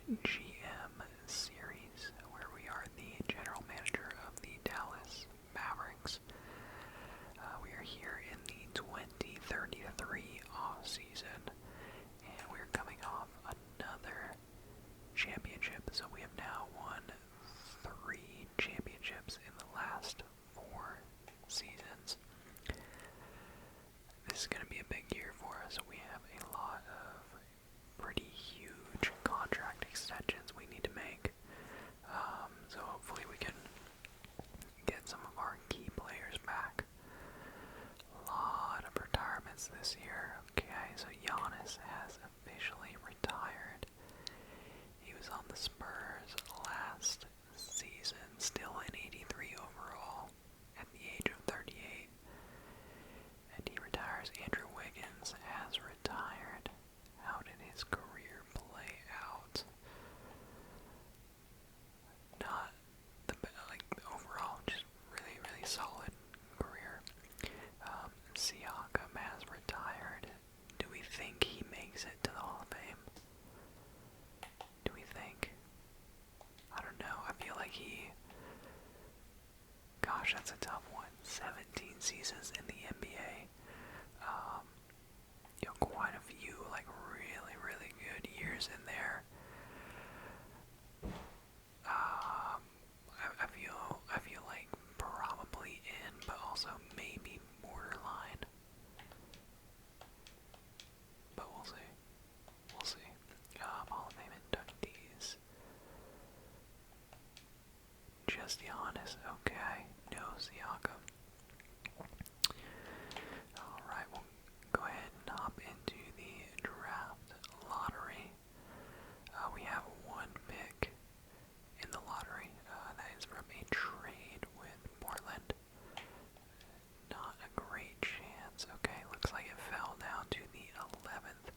GM series, where we are the general manager of the Dallas Mavericks. We are here in the 2033 offseason, and we're coming off another championship. So we have now won 3 championships in the last 4 seasons. This is going to be a big year for us. We have a lot of pretty huge contract extensions we need to make. So hopefully we can get some of our key players back. A lot of retirements this year. Okay, so Giannis has officially retired. He was on the Spurs last season, still an 83 overall at the age of 38. And he retires. Andrew Wiggins has retired. How did his career play out? Not the like overall, just really solid career. Siakam has retired. Do we think he makes it to the Hall of Fame? Do we think? I don't know. I feel like he. Gosh, that's a tough one. 17 seasons in the NBA. Quite a few like really good years in there. I feel like probably in, but also maybe borderline. But we'll see. We'll see. Hall of Fame inductees. Just Giannis. Okay. No Siakam. Alright, we'll go ahead and hop into the draft lottery. We have 1 pick in the lottery. That is from a trade with Portland. Not a great chance. Okay, looks like it fell down to the 11th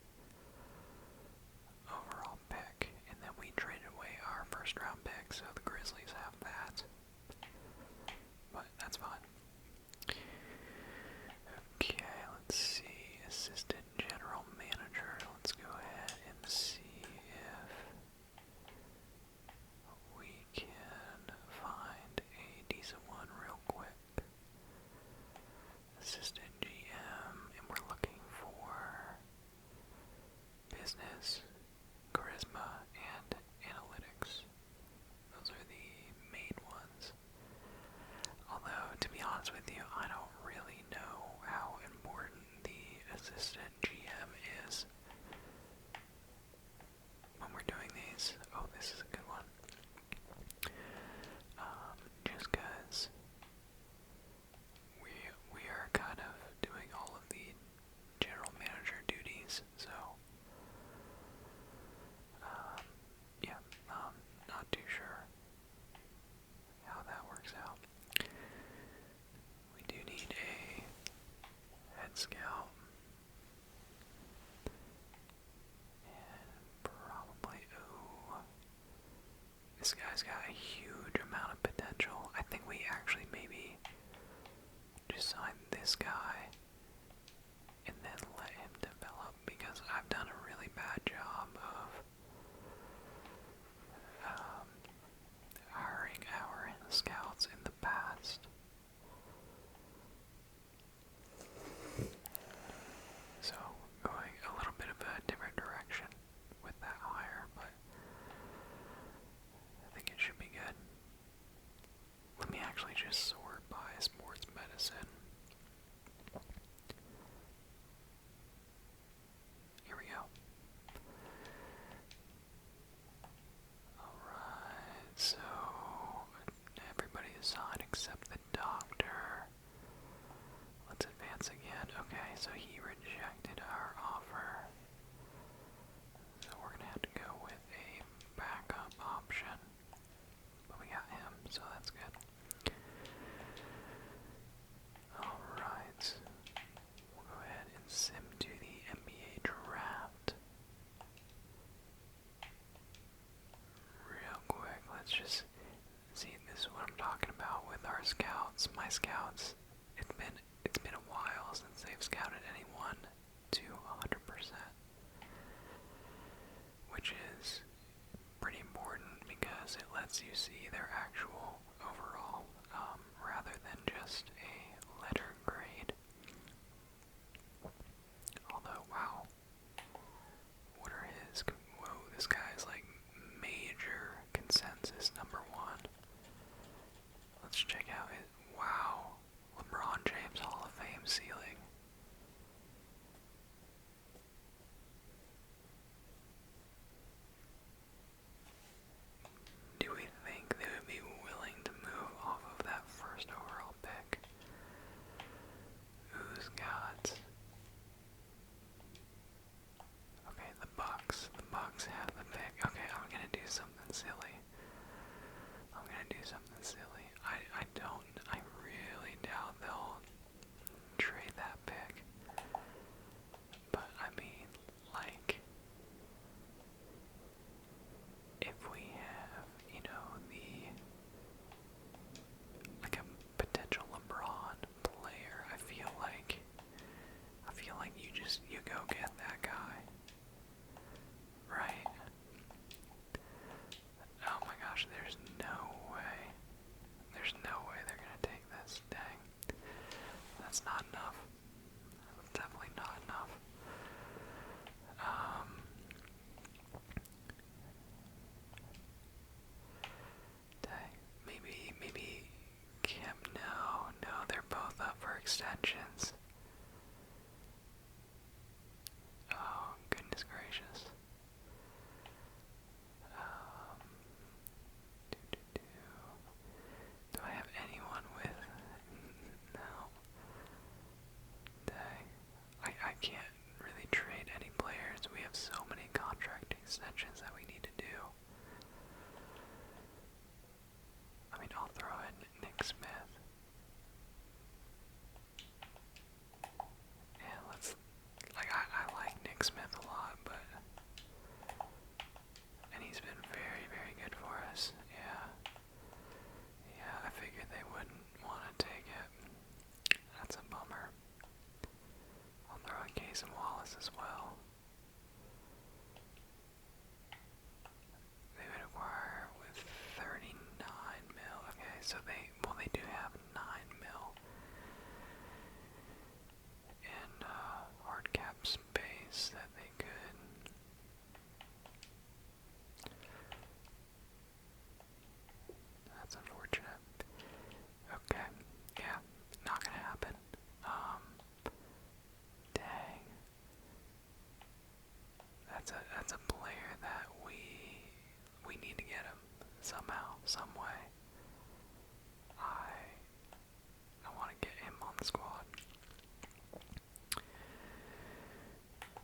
overall pick. And then we traded away our first round pick, so the Grizzlies have that. But that's fine. Okay, let's see. Assistant General Manager. Let's go ahead and see if we can find a decent one real quick. Assistant GM, and we're looking for business, charisma, and analytics. Those are the main ones. Although, to be honest with you, I don't really know how important the assistant GM is when we're doing these. Oh, this is a good one. Just because we are kind of doing all of the general manager duties, so yeah, not too sure how that works out. We do need a head scout. And probably, this guy's got a huge amount of potential. I think we actually maybe just sign this guy and then let him develop, because I've done a really bad job of hiring our scouts in the past. So, going a little bit of a different direction with that hire, but I think it should be good. Let me actually just sort by sports medicine. Here we go. Alright, so everybody is signed except the doctor. Let's advance again. Okay, so he rejected our offer. So we're gonna have to go with a backup option. But we got him, so that's good. Alright. We'll go ahead and sim to the NBA draft. Real quick, let's just see, this is what I'm talking about with our scouts. My scouts, it's been a while since they've scouted anyone to 100%. Which is pretty because it lets you see their actual overall, rather than just a letter grade. Although, wow, what are his? Whoa, this guy's like major consensus #1. Let's check out his. Wow, LeBron James Hall of Fame ceiling. Do we think they would be willing to move off of that first overall pick? Who's got? Okay, the Bucks. The Bucks have the pick. Okay, I'm gonna do something silly. I really doubt they'll trade that pick. But I mean, like, if we have, like a potential LeBron player, I feel like you go get that guy. Right? Oh my gosh, there's no way. There's no way they're gonna take this. Dang. That's not enough. That's definitely not enough. Dang. Maybe Kim. No, they're both up for extensions. Oh, goodness gracious. Do I have anyone with? No. Dang. I can't really trade any players. We have so many contract extensions that we need to do. I mean, I'll throw in Nick Smith. Yeah, I like Nick Smith a lot, but, and he's been very, very good for us. Yeah, I figured they wouldn't want to take it. That's a bummer. I'll throw in Case and Wallace as well. They would acquire with 39 mil. Okay, so they do have 9 mil in hard cap space that they could. That's unfortunate. Okay, yeah, not gonna happen. Dang. That's a player that we need to get him somehow, some way. I want to get him on the squad.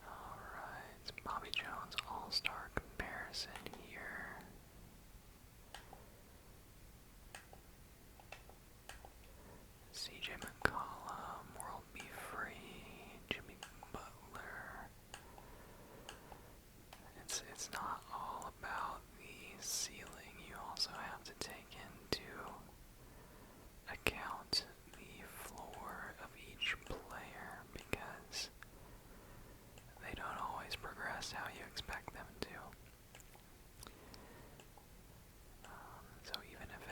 Alright, Bobby Jones All-Star comparison here. CJ McCollum, World Be Free, Jimmy Butler. It's not all about the ceiling. You also have to take into account the floor of each player, because they don't always progress how you expect them to. So even if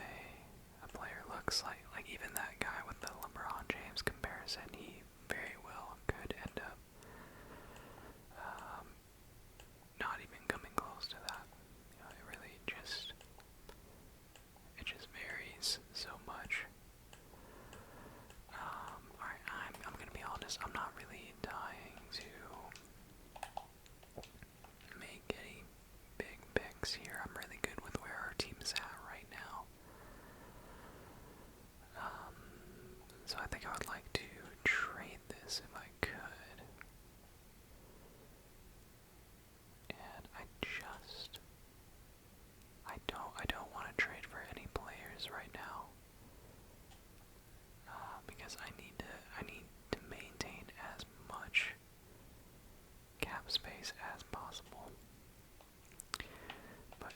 a player looks like even that guy with the LeBron James comparison, he very well could end up not even coming close to that. It really just varies so much. Alright, I'm gonna be honest, I'm not really dying to make any big picks here. I'm really good with where our team is at right now. So I think I would like to trade this if I could. And I don't want to trade for any players right now. Because I need to maintain as much cap space as possible. But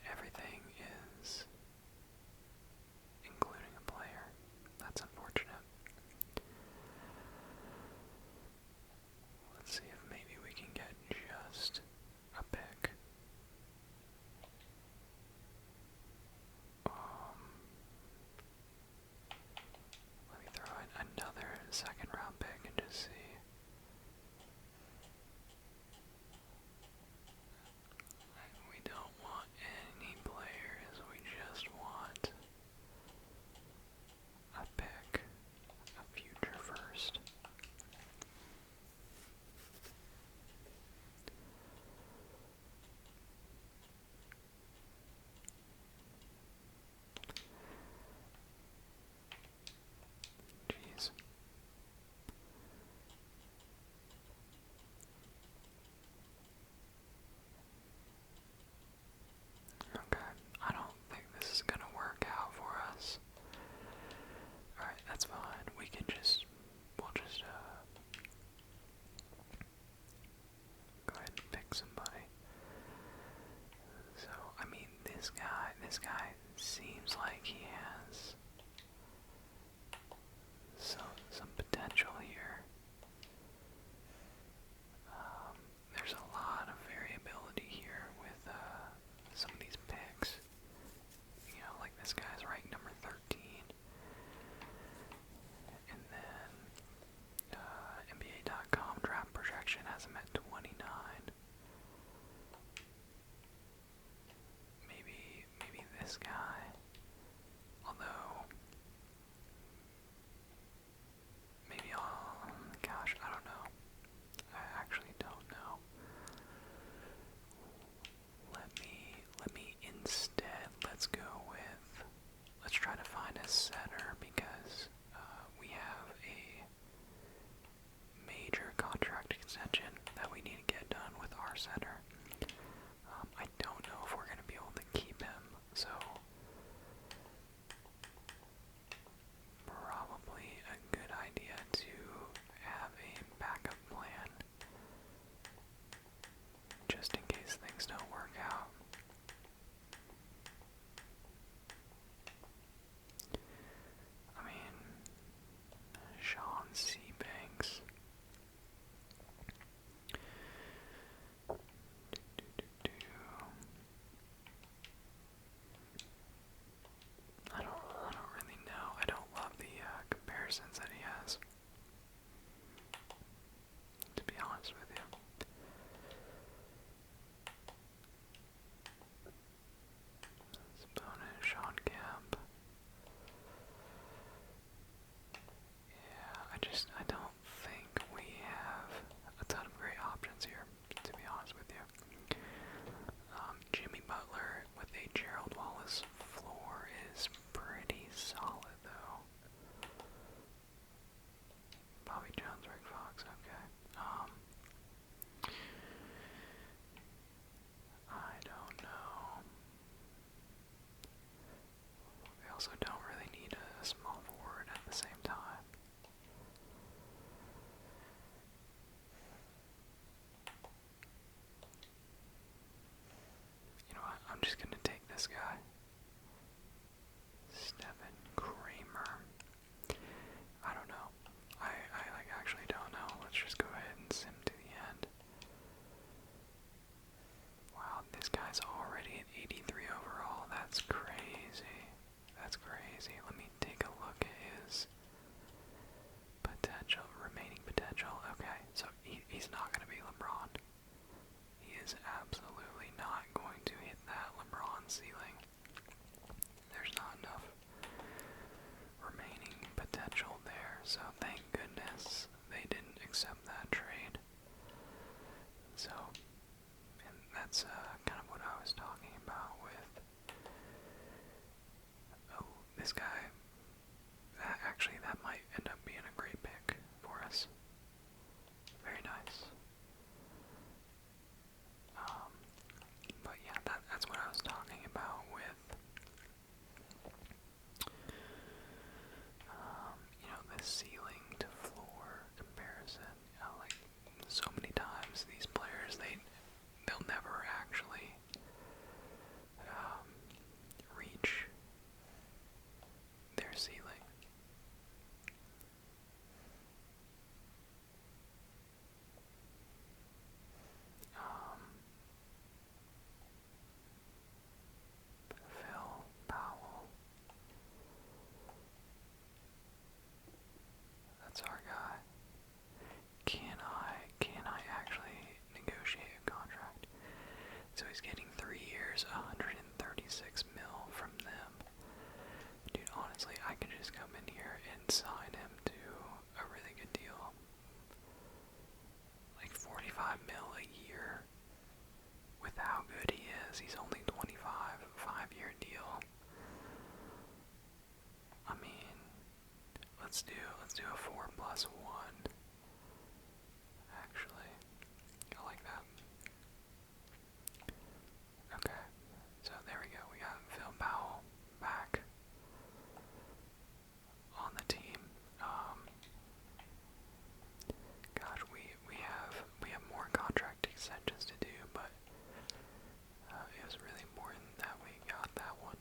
this guy seems like he has some potential here. There's a lot of variability here with some of these picks. You know, like this guy's ranked number 13. And then NBA.com draft projection has him at 29. Maybe this guy. Although, maybe gosh, I don't know. I actually don't know. Let me instead, let's try to find a center because we have a major contract extension that we need to get done with our center. I don't know if we're going to be able to keep him, so probably a good idea to have a backup plan just in case things don't work out. I mean, Sean Seabanks. I don't really know. I don't love the comparisons that he has, to be honest with you. Opponent Sean Kemp. Yeah, I don't think we have a ton of great options here, to be honest with you. Jimmy Butler with a Gerald Wallace floor is pretty solid, though. Bobby Jones, Rick Fox, okay. I don't know. We also don't really need a small forward at the same time. You know what? I'm just gonna take this guy. Stephen Kramer. I don't know. I actually don't know. Let's just go ahead and sim to the end. Wow, this guy's already at 83 overall. That's crazy. That's crazy. Let me take a look at his potential, remaining potential. Okay, so he's not going to be LeBron. He is absolutely not going to hit that LeBron ceiling. There's not enough remaining potential there, so thank goodness they didn't accept that trade. So, and that's kind of what I was talking about with, oh, this guy. Actually, that might end up being a great pick for us. Very nice. But yeah, that's what I was talking about with, you know, the ceiling to floor comparison. You know, like, so many times these players, they'll never actually reach their ceiling. Phil Powell. That's our guy. Can I actually negotiate a contract? So he's getting 3 years, 136 mil from them. Dude, honestly, I could just come in here and sign him to a really good deal. Like 45 mil a year. With how good he is, he's only 25, 5-year deal. I mean, let's do a 4+1. Actually, I like that. Okay, so there we go. We got Phil Powell back on the team. Gosh, we have more contract extensions to do, but it was really important that we got that one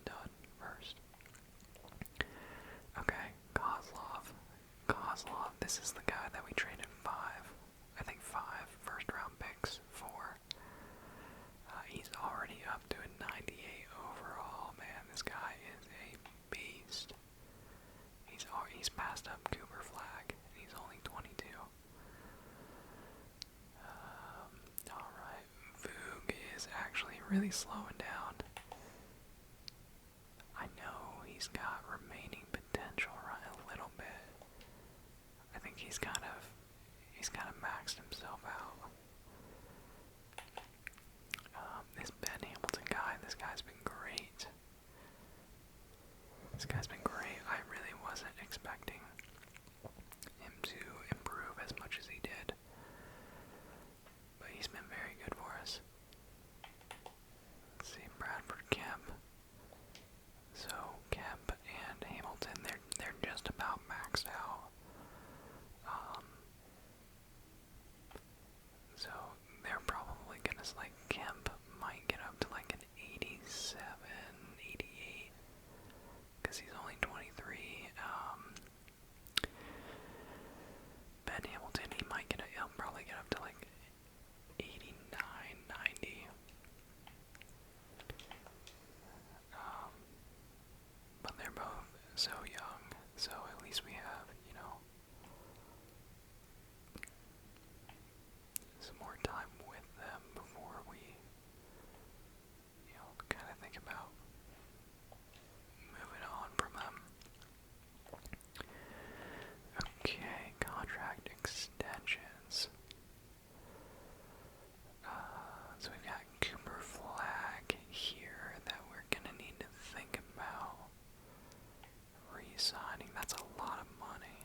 this is the guy that we traded I think five first-round picks for. He's already up to a 98 overall. Man, this guy is a beast. He's passed up Cooper Flag. He's only 22. Alright, Voog is actually really slowing down. I know he's got remaining potential right a little bit. I think he's kind of maxed himself out. This Ben Hamilton guy, this guy's been great. This guy's been great. I really wasn't expecting him to improve as much as he did. But he's been very good for us. Let's see, Bradford Kemp. So Kemp and Hamilton, they're just about maxed out. So they're probably gonna, like, Kemp might get up to like an 87, 88, because he's only 23. Ben Hamilton, he'll probably get up to like 89, 90. But they're both so young, so at least we have, some more time with them before we, kind of think about moving on from them. Okay, contract extensions. So we've got Cooper Flag here that we're gonna need to think about re-signing. That's a lot of money.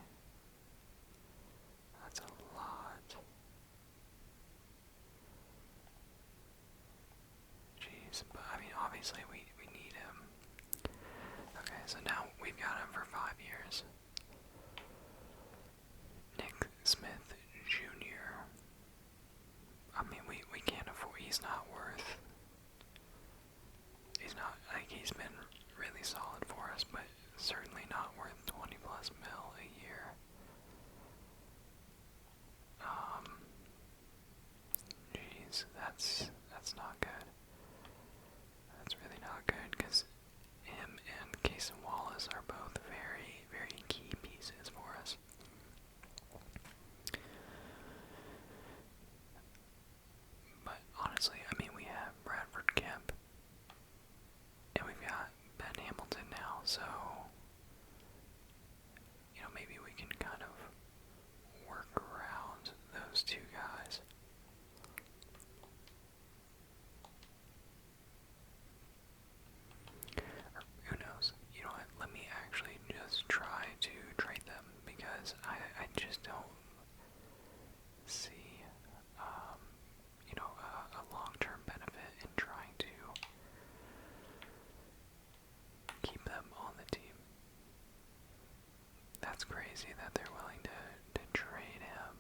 That's a lot. Jeez, but I mean, obviously we need him. Okay, so now we've got him for 5 years. Nick Smith Jr. I mean, we can't afford, he's not, like, he's been really solid for us, but certainly not worth 20 plus mil a year. Jeez, that's not good. That's really not good, because him and Case and Wallace are both very, very key pieces for us. But honestly, I mean, we have Bradford Kemp, and we've got Ben Hamilton now, so, maybe we can kind of work around those two guys. Or who knows? You know what? Let me actually just try to trade them, because I just don't see, a long-term benefit in trying to keep them on the team. That's crazy that they're willing to trade him.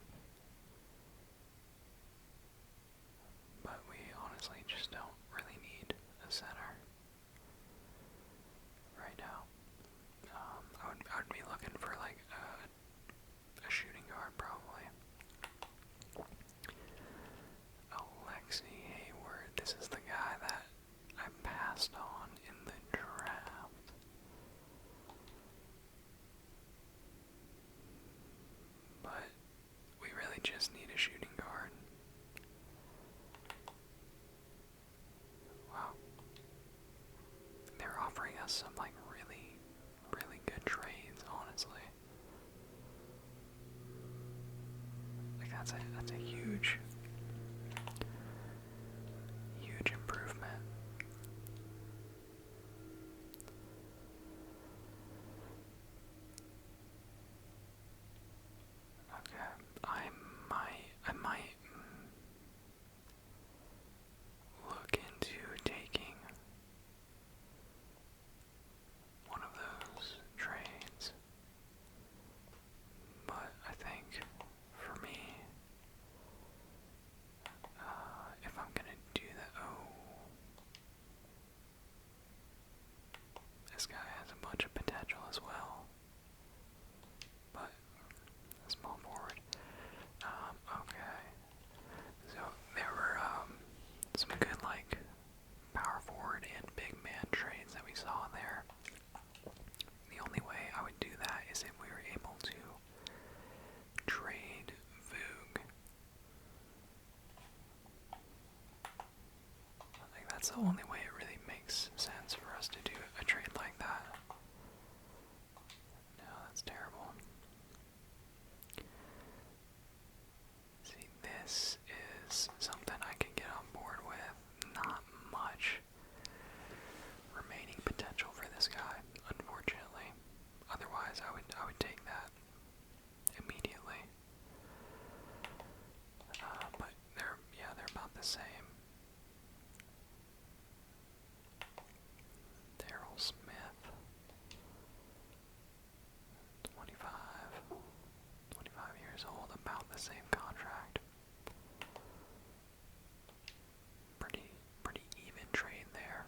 But we honestly just don't really need a center right now. I would be looking for like a shooting guard probably. Alexi Hayward, this is the guy that I passed on in the draft. But we really just need a shooting guard. Wow. They're offering us some like really, really good trades, honestly. Like that's a huge improvement. Okay, I might look into taking one of those trades, but I think for me the only way it really makes sense for us to do a trade like that. No, that's terrible. See, this is something I can get on board with. Not much remaining potential for this guy, unfortunately. Otherwise, I would take that immediately. But they're about the same. Daryl Smith, 25 years old, about the same contract. Pretty even trade there.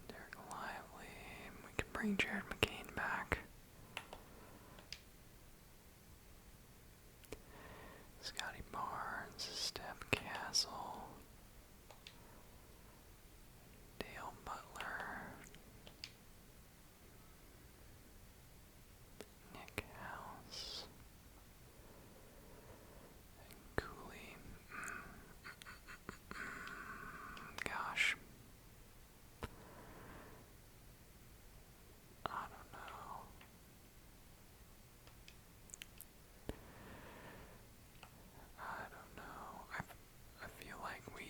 Derek Lively, we can bring Jared McCain back. Scotty Barnes, Steph Castle, Dale Butler, Nick House, and Cooley. Gosh. I don't know. I feel like we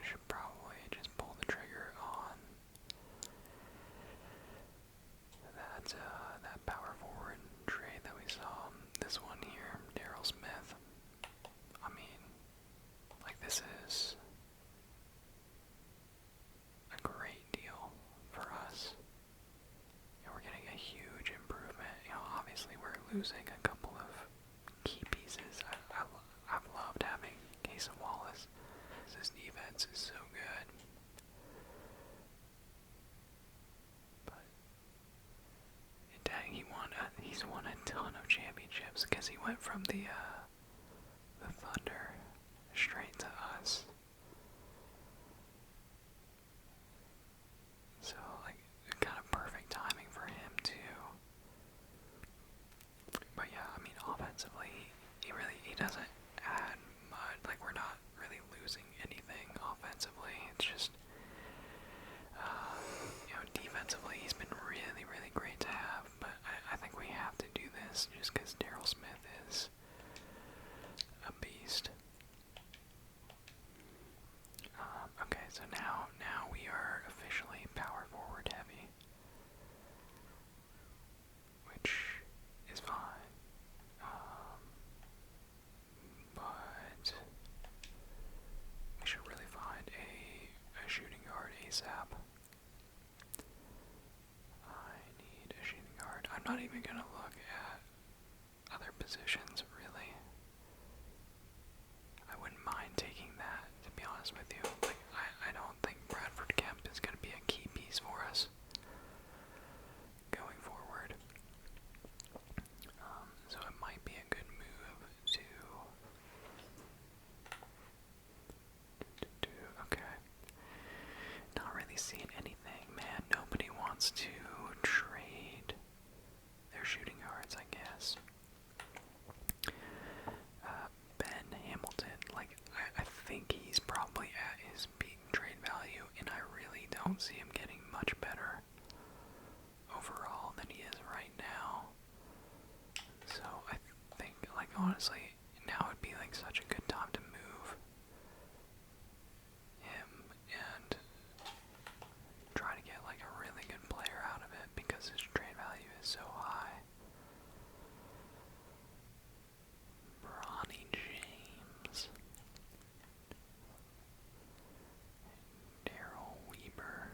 should probably just pull the trigger on that power forward trade that we saw. This one here, Daryl Smith. I mean, like, this is a great deal for us. We're getting a huge improvement. Obviously we're losing a couple of key pieces. I've loved having Case Wallace. His defense is so good. But dang, he's won a ton of championships because he went from the Thunder straight to us. So, like, kind of perfect timing for him too. But yeah, I mean, offensively, he doesn't add much. Like, we're not really losing anything offensively. It's just, defensively, he's been really, really great to have. But I think we have to do this just because Daryl Smith is a beast. Okay, so now we are officially power forward heavy, which is fine. But we should really find a shooting guard ASAP. I need a shooting guard. I'm not even gonna look at other positions, really. I wouldn't mind taking that, to be honest with you. Like, I don't think Bradford Kemp is gonna be a key piece for us going forward. So it might be a good move to okay. Not really seeing anything, man. Nobody wants to trade their shooting guards, I guess. Ben Hamilton, like, I think he's probably at his peak trade value, and I really don't see him getting much better overall than he is right now. So I think, like, honestly, now would be like such a good time to move him and try to get like a really good player out of it because his trade value is so high. Bronny James, Daryl Weber.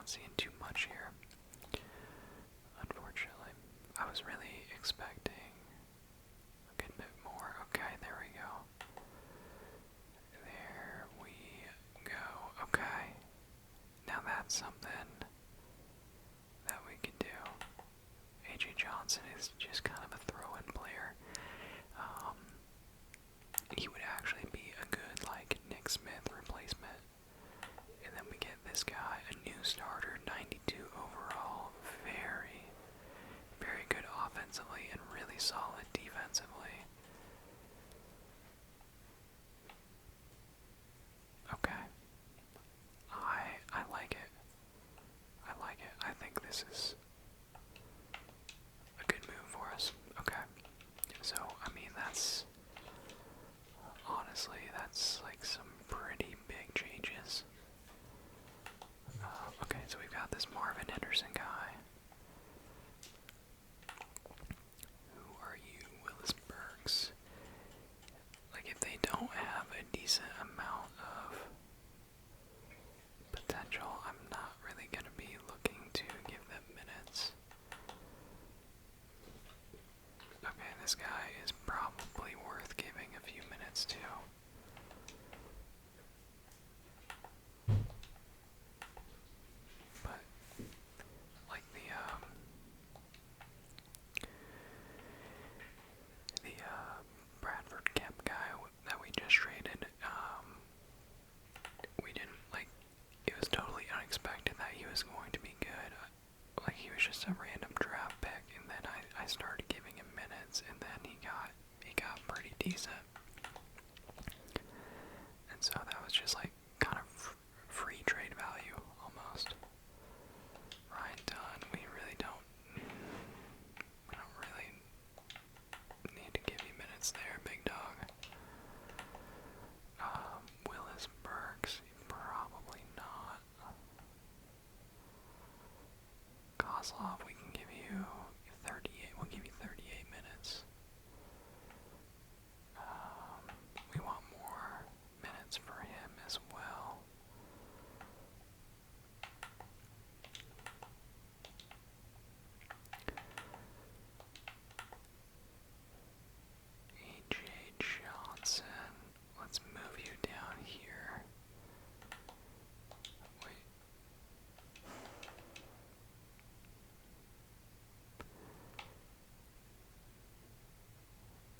not seeing too much here, unfortunately. I was really expecting a good bit more. Okay, there we go. There we go. Okay. Now that's something that we can do. AJ Johnson is just kind of a throw-in player. He would actually be a good, like, Nick Smith replacement. And then we get this guy, a new starter, 92 overall. Very, very good offensively and really solid defensively. Okay. I like it. I like it. I think this is a good move for us. Okay. So, I mean, that's honestly, that's like some pretty big changes. Okay, so we've got this Marvin Henderson guy. Who are you, Willis Burks? Like, if they don't have a decent amount of potential, I'm not really going to be looking to give them minutes. Okay, this guy is probably worth giving a few minutes to. But, like the Bradford Kemp guy that we just traded, we didn't, like, it was totally unexpected that he was going to be good. Like, he was just a random draft pick, and then I started giving him minutes, and then he got pretty decent. And so that was just like kind of free trade value almost. Ryan Dunn, we don't really need to give you minutes there, big dog. Willis Burks, probably not. Kozlov, we can give you 38. We'll give you 38 minutes. We want more minutes for him as well. AJ Johnson, let's move you down here. Wait.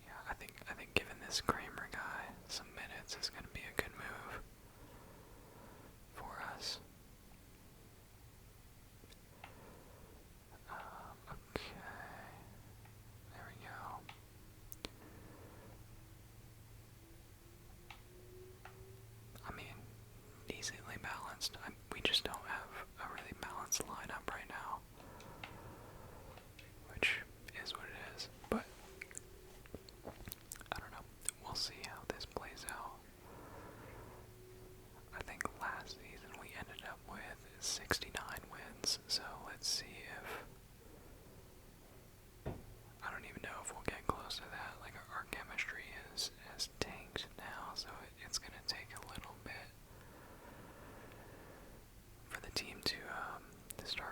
Yeah, I think giving this Kramer guy some minutes is going to be a good move for us. Okay, there we go. I mean, decently balanced. We just don't have a really balanced lineup right now, which is what it is. But I don't know. We'll see how this plays out. I think last season we ended up with 69 wins, so let's see if... I don't even know if we'll get close to that. Like, our chemistry has tanked now, so it's going to take a little bit for the team to start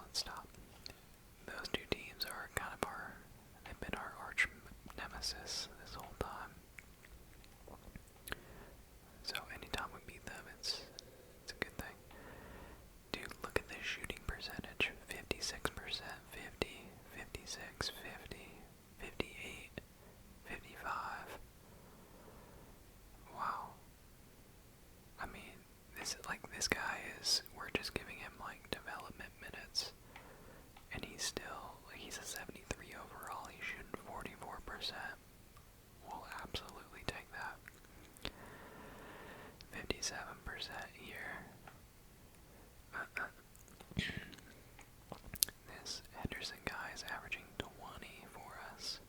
let's stop. Those two teams are kind of they've been our arch nemesis this whole time. So anytime we beat them, it's a good thing. Dude, look at this shooting percentage. 56%, 50, 56, 50, 58, 55. Wow. I mean, this guy we're just giving him like development minutes. And he's a 73 overall. He's shooting 44%. We'll absolutely take that. 57% here. This Henderson guy is averaging 20 for us.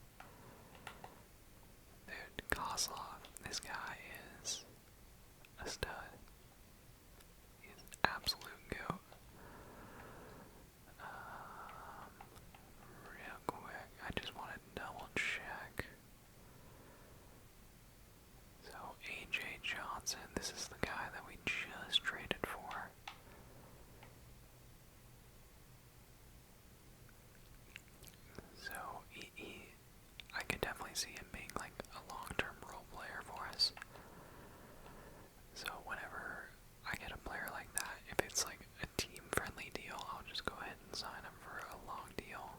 Dude, Kozlov, this guy is a stud. He's an absolute goat. Real quick, I just want to double check. So, AJ Johnson, this is the guy that we just traded for. So, I could definitely see him being like a long-term role player for us. So, whenever I get a player like that, if it's like a team-friendly deal, I'll just go ahead and sign him for a long deal.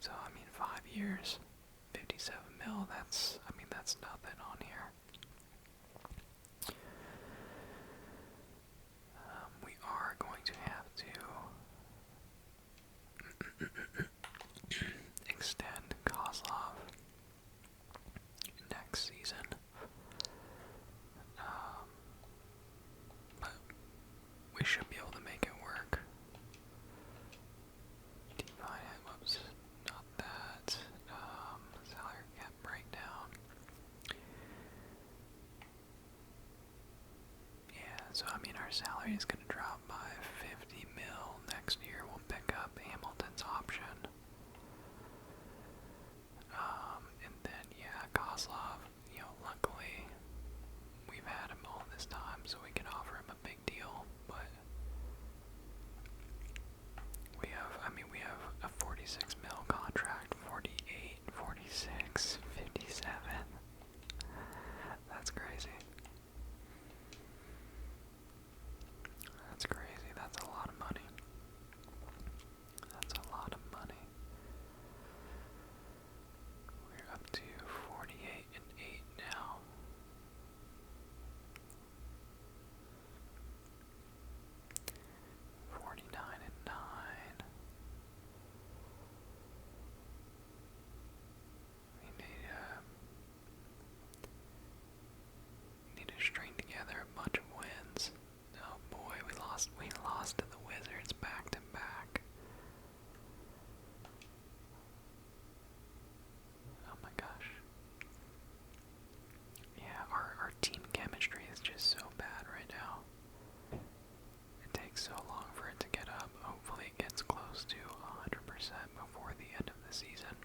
So, I mean, 5 years, 57 mil, that's nothing on here. We are going to have to extend Kozlov next season. But we should be able to make it work. Divine, whoops, not that. Salary cap breakdown. Yeah, so I mean our salary is going to drop by 50 mil next year. We'll pick up Hamilton's option. And then, yeah, Kozlov, luckily we've had him all this time, so we can offer him a big deal, but we have a 46 mil contract, 48, 46, 57. That's crazy. That's crazy. That's a lot of money. That's a lot of money. We're up to 48 and 8 now. $49 and $9. We need to string together a bunch of wins. Oh boy, we lost to the Wizards back to back. Oh my gosh. Yeah, our team chemistry is just so bad right now. It takes so long for it to get up. Hopefully it gets close to 100% before the end of the season.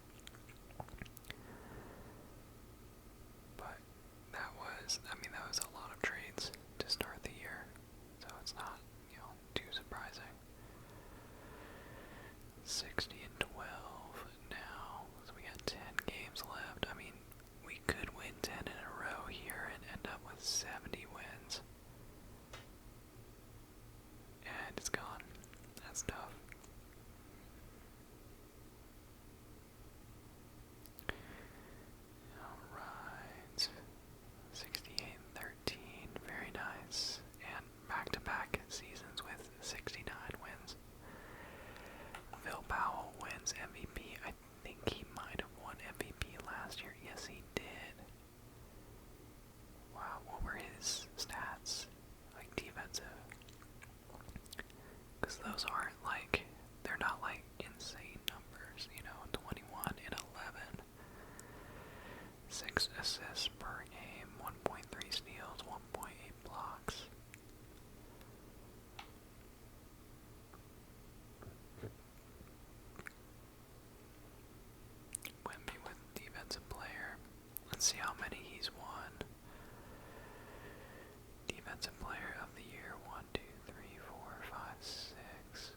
But that was a lot of trades to start the year. So it's not, too surprising. 60 and 12 now. So we got 10 games left. I mean, we could win 10 in a row here and end up with 70 wins. And it's gone. That's tough. Alright. 68 and 13. Very nice. And back-to-back seasons with 69 wins. Phil Powell wins MVP. I think he might have won MVP last year. Yes, he did. Wow, what were his stats? Like defensive. Because those aren't they're not insane numbers, 21 and 11. 6 assists per game, 1.3 steals, 1.8 blocks. Wemby with defensive player. Let's see how many he's won. Defensive player of the year, 1, 2, 3, 4, 5, 6.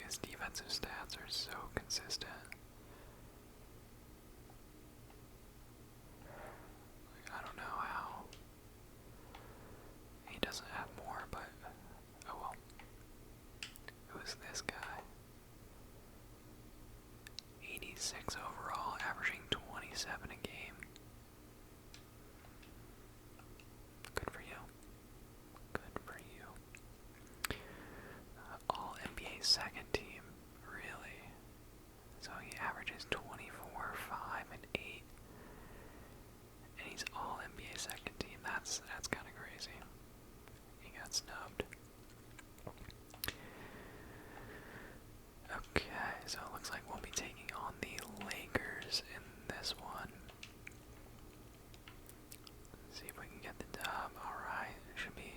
his defensive stats are so consistent. I don't know how he doesn't have more, but oh well. Who is this guy? 86 overall, averaging 27 a game. Good for you. Good for you. All NBA second team, really. So he averages 24, 5, and 8. And he's all NBA second team. That's kind of crazy. He got snubbed. Okay, so it looks like we'll be taking on the Lakers in this one. Let's see if we can get the dub. Alright, it should be.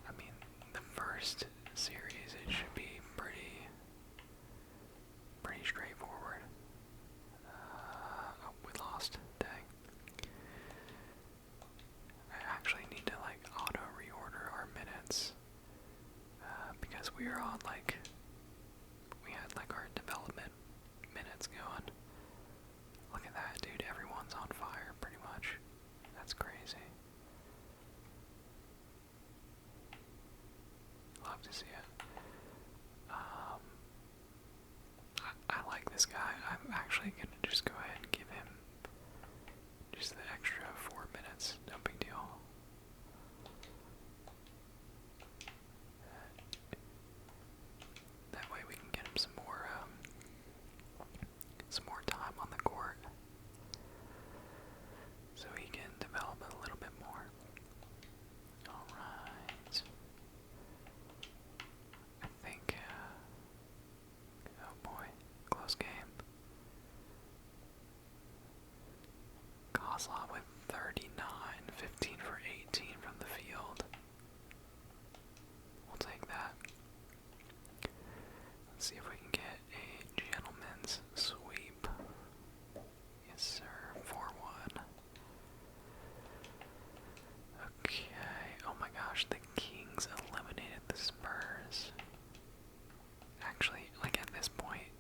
I mean, the first series, it should be pretty straightforward. Oh, we lost. Dang. I actually need to like auto reorder our minutes because we are on like we had like our development minutes going. Look at that, dude. Everyone's on fire pretty much. That's crazy. Love to see it. I like this guy. I'm actually gonna just go ahead and give him just the extra 4 minutes. No big deal. That way we can get him some more time on the court, so he can develop a little bit more. All right. I think. Oh boy, close game. Kozlov with 39, 15 for 18 from the field. We'll take that. Let's see if we can get a gentleman's sweep. Yes, sir. 4-1. Okay. Oh my gosh, the Kings eliminated the Spurs. Actually, like at this point,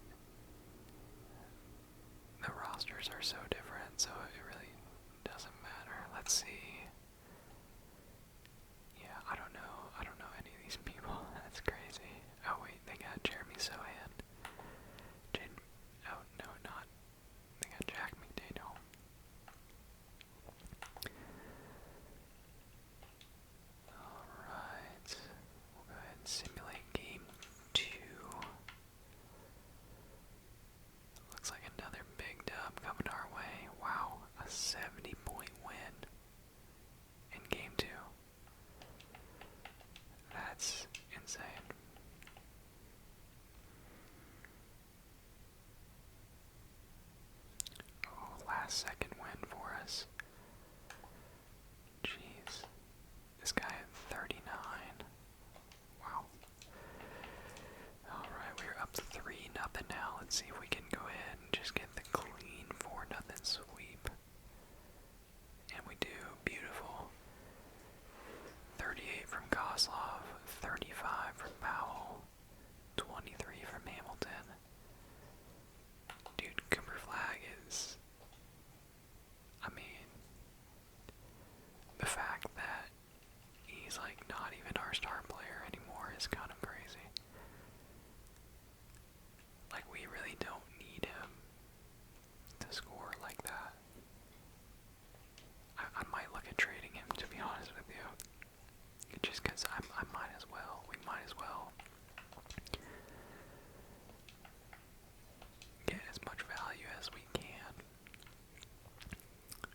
the rosters are so different, so it really doesn't matter. Let's see. Yeah, I don't know any of these people. That's crazy. Oh wait, they got Jeremy Sohan. Oh no, not. They got Jack McDaniel. Alright. We'll go ahead and simulate game 2. Looks like another big dub coming our way. Wow, a 70-point win in game 2. That's insane. Oh, last second win for us. Jeez. This guy at 39. Wow. Alright, we're up 3-0 now. Let's see if we can go ahead and just get the clean 4-0 sweep. And we do. Beautiful. 38 from Kozlov, 35 from Powell, 23 from Hamilton. Dude, Cooper Flag is... I mean, the fact that he's like not even our star player anymore is kind of crazy. Like, we really don't need him to score like that. I might look at trading him, to be honest with you. Just because I might as well. We might as well get as much value as we can.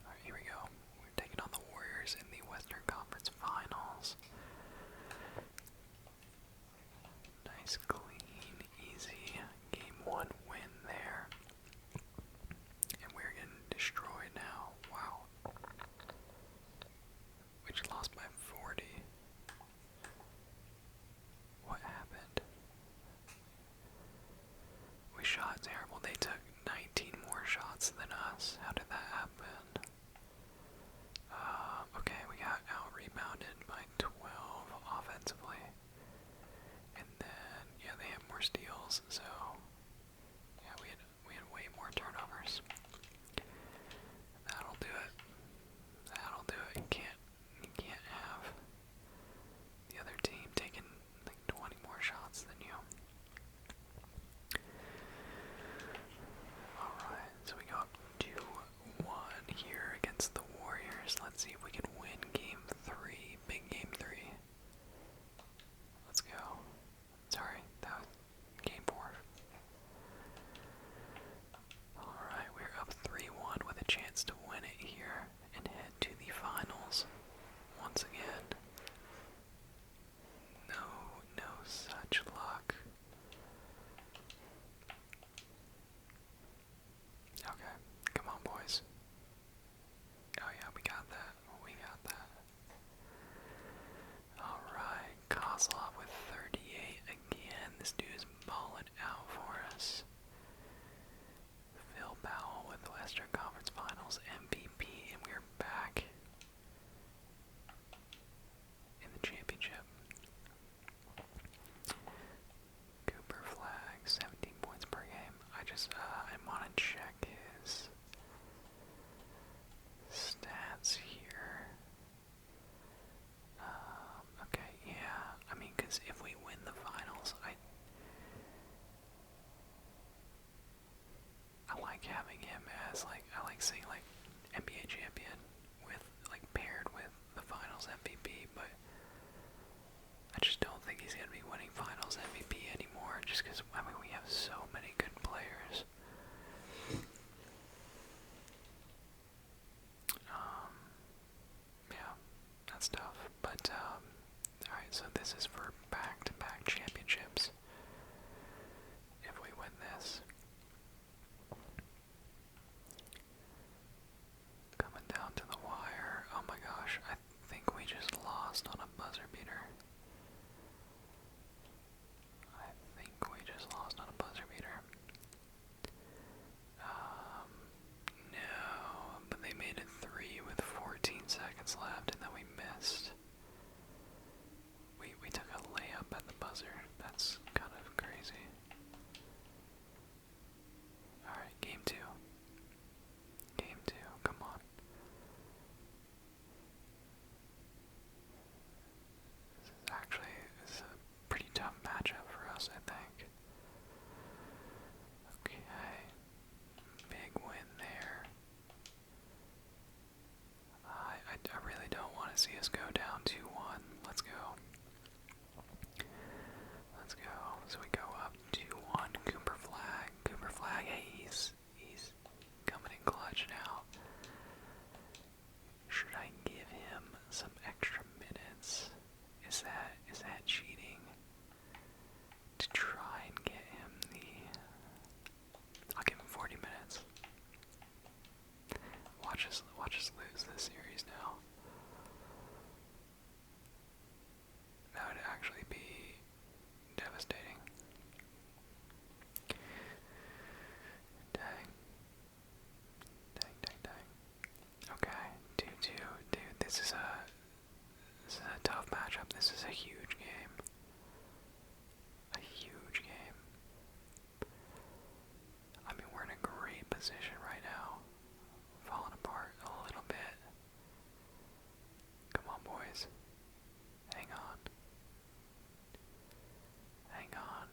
Alright, here we go. We're taking on the Warriors in the Western Conference Finals. Nice, clean, easy Game 1 win there. And we're getting destroyed now. Wow. We just lost by 40. What happened? We shot terrible. They took 19 more shots than us. How did that happen? Okay, we got out-rebounded by 12 offensively. like having him as like I like seeing like NBA champion with like paired with the Finals MVP, but I just don't think he's gonna be winning Finals MVP anymore. Just because I mean we have so many good players. Yeah, that's tough. But alright, so this is for back-to-back championships. If we win this. Coming down to the wire. Oh my gosh, I think we just lost on a buzzer beater. I think we just lost on a buzzer beater. No, but they made it 3 with 14 seconds left, and then we missed. We took a layup at the buzzer. That's kind of crazy. Alright, game 2. Game 2, come on. This is a pretty tough matchup for us, I think. Okay. Big win there. I really don't want to see us go down 2-1. Let's go. Let's go. So we go up 2-1. Cooper Flag. Cooper Flag. Hey, he's coming in clutch now. Should I give him some extra minutes? Is that cheating? To try and get him I'll give him 40 minutes. Watch us lose this series now. That would actually be devastating. Dang. Okay, 2-2. Dude, this is a tough matchup. This is a huge game. A huge game. I mean, we're in a great position right now. Falling apart a little bit. Come on, boys. Hang on. Hang on.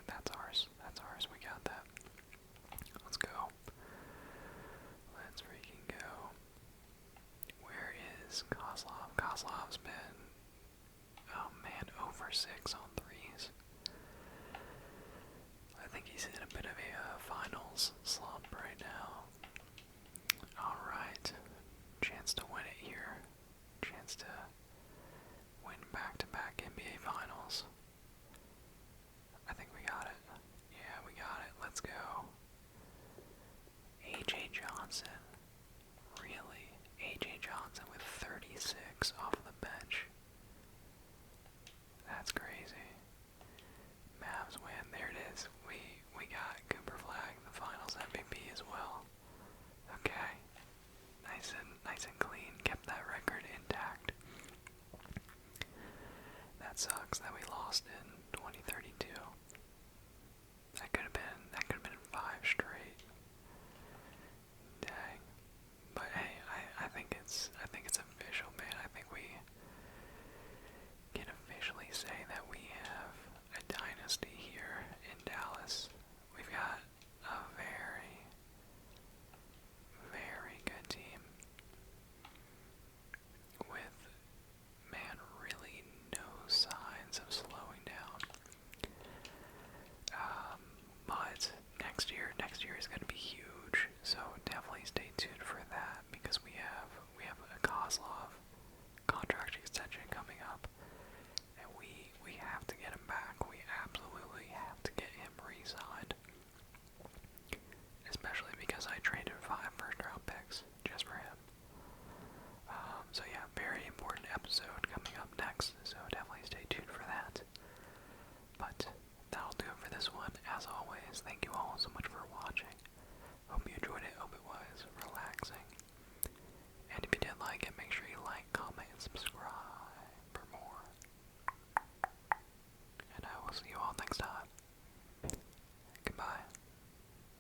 That's ours. That's ours. We got that. Let's go. Let's freaking go. Where is Kozlov? Kozlov's been, oh man, over 6 on threes. I think he's in a bit of a finals slump right now. Alright. Chance to win it here. Chance to win back-to-back NBA finals. I think we got it. Yeah, we got it. Let's go. AJ Johnson. Really? AJ Johnson with 36 off the bench. That's crazy. Mavs win. There it is. We got Cooper Flag, the finals MVP as well. Okay. Nice and clean. Kept that record intact. That sucks that we lost in